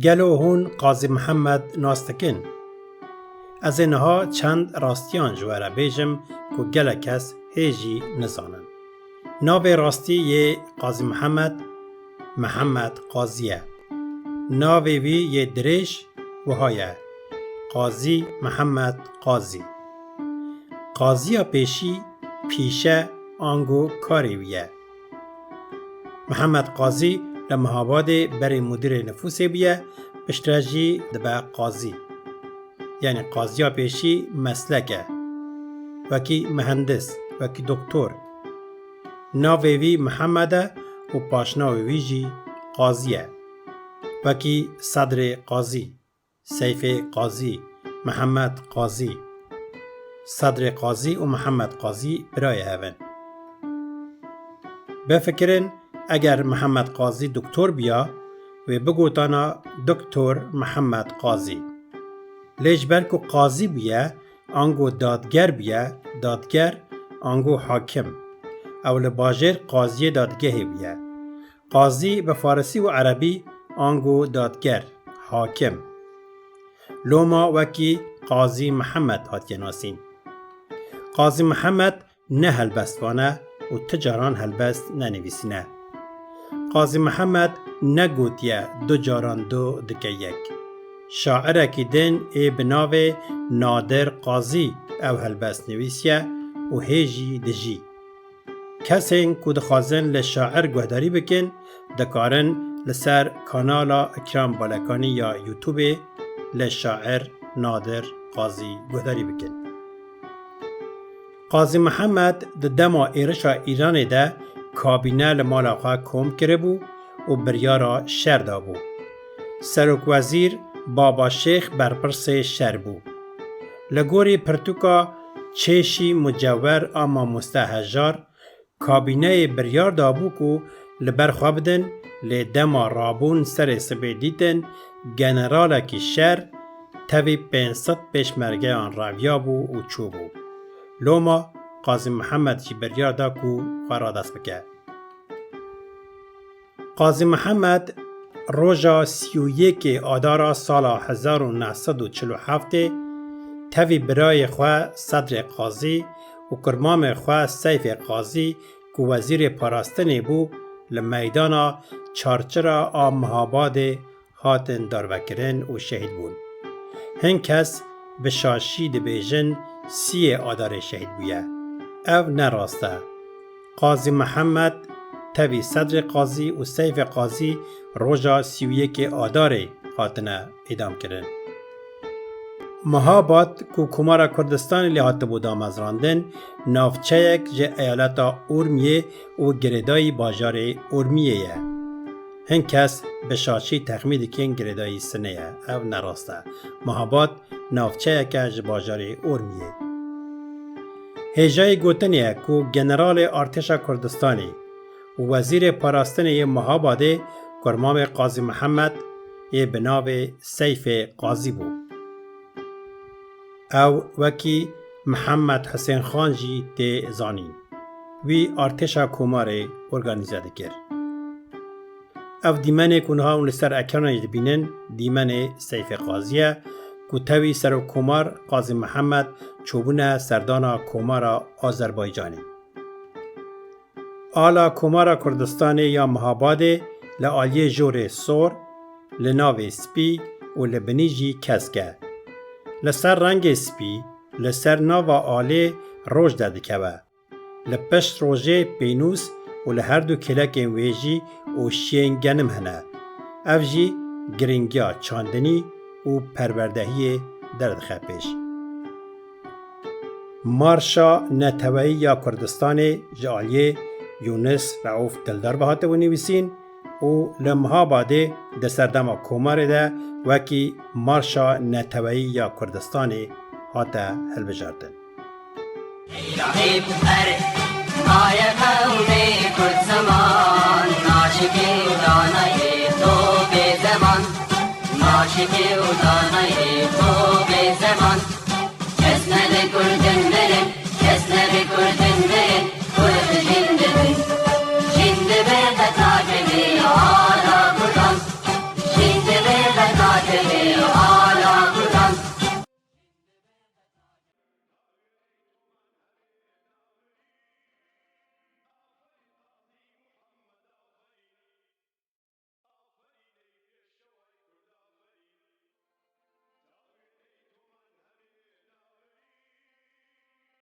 گلو هون قاضی محمد ناستکن. از اینها چند راستیان جواره بیجم که گله کس هیجی نزانن. ناو راستی یه قاضی محمد قاضیه. ناو وی یه دریش وهایه قاضی محمد قاضی. قاضی پیشی پیشه آنگو کاری ویه. محمد قاضی لمهاباد بری مدیر نفوسی بیه بشتراجی دبا قاضی. یعنی قاضی پیشی مسلکه وکی مهندس وکی دکتر. ناوی وی محمده و پاشناوی وی جی قاضیه وکی صدر قاضی، سیف قاضی، محمد قاضی. صدر قاضی و محمد قاضی برای هون. بفکرین اگر محمد قاضی دکتر بیا و بگوتانا دکتر محمد قاضی. لیش برکو قاضی بیا آنگو دادگر بیا دادگر آنگو حاکم. اول باجر قاضی دادگه بیا. قاضی به فارسی و عربی آنگو دادگر حاکم. لوما وکی قاضی محمد هاتیه ناسین. قاضی محمد نه هلبستوانه و تجاران هلبست ننویسینه. قاضی محمد نگوتیه دو جاران دو دکه یک. شاعره که دن ای بناوه نادر قاضی او هلبست نویسیه و هیجی دجی. کسین که دخوازن لشاعر گوهداری بکن دکارن لسر کانالا اکرام بالکانی یا یوتیوب لشاعر نادر قاضی گوهداری بکن. قاضی محمد د دما ایرشا ایران ده کابینه لمالا خواه کم کرده بو و بریارا شر دا بو. سروک وزیر بابا شیخ برپرس شر بو. لگوری پرتوکا چشی مجور اما مستهجار کابینه بریار دا بو کو لبرخوا بدن لدما رابون سر سبه دیتن گنرالا کی شر تاوی 500 پیشمرگه آن راویا بو و چو بو. لوما قاضی محمد جی بریار دا کو خورا دست بکه. قاضی محمد روژا 31 آدارا سال 1947 تاوی برای خواه صدر قاضی و کرمام خواه سیف قاضی که وزیر پاراستنی بو لمیدانا چارچرا آمهاباد هاتن داروکرن و شهید بون. هن کس به شاشی دی بیجن 30 آدار شهید بویه. او نراسته. قاضی محمد تاوی صدر قاضی و سیف قاضی روژا 31 آدار هاتنه ادام کرن. مهاباد که کمار کردستان لیهات بود آمزراندن نافچه یک جه ایالتا اورمیه و گردای باجار اورمیه یه. هن کس به شاشی تخمید کن گردای سنه یه. او نراسته. مهاباد نافچه یک جه باجار اورمیه. هجای گوتنیه که گنرال ارتش کردستانی و وزیر پاراستنی مهاباده کرمام قاضی محمد یه بناو سیف قاضی بود. او وکی محمد حسین خان جی تی زانین. وی ارتشا کوماره ارگانیزه دکر. او دیمنه کنها اون لسر اکرانه بینن دیمنه سیف قاضیه که تاوی سر کومار قاضی محمد چوبونه سردانا کومارا آذربایجانی. آلا کومارا کردستانی یا مهاباده لآلیه جور سور لناو سپی و لبنیجی کسکه. لسر رنگ سپی لسر ناوا آله روش داده که با. لپشت روژه پینوس و لهر دو کلک ویجی و شینگنم هنه. او جی گرینگیا چاندنی و پروردهی درد خپش. مارشا نتوایی یا کردستان جالیه یونس رعوف دلدار بهاته و نویسین و لمهاباده ده سردما کوماره ده وکی مارشا نتوایی یا کردستان هاته هلبجاردن. الهی بفره آیا قومی کرد زمان ناشکی و دانای تو به زمان ناشکی و دانای تو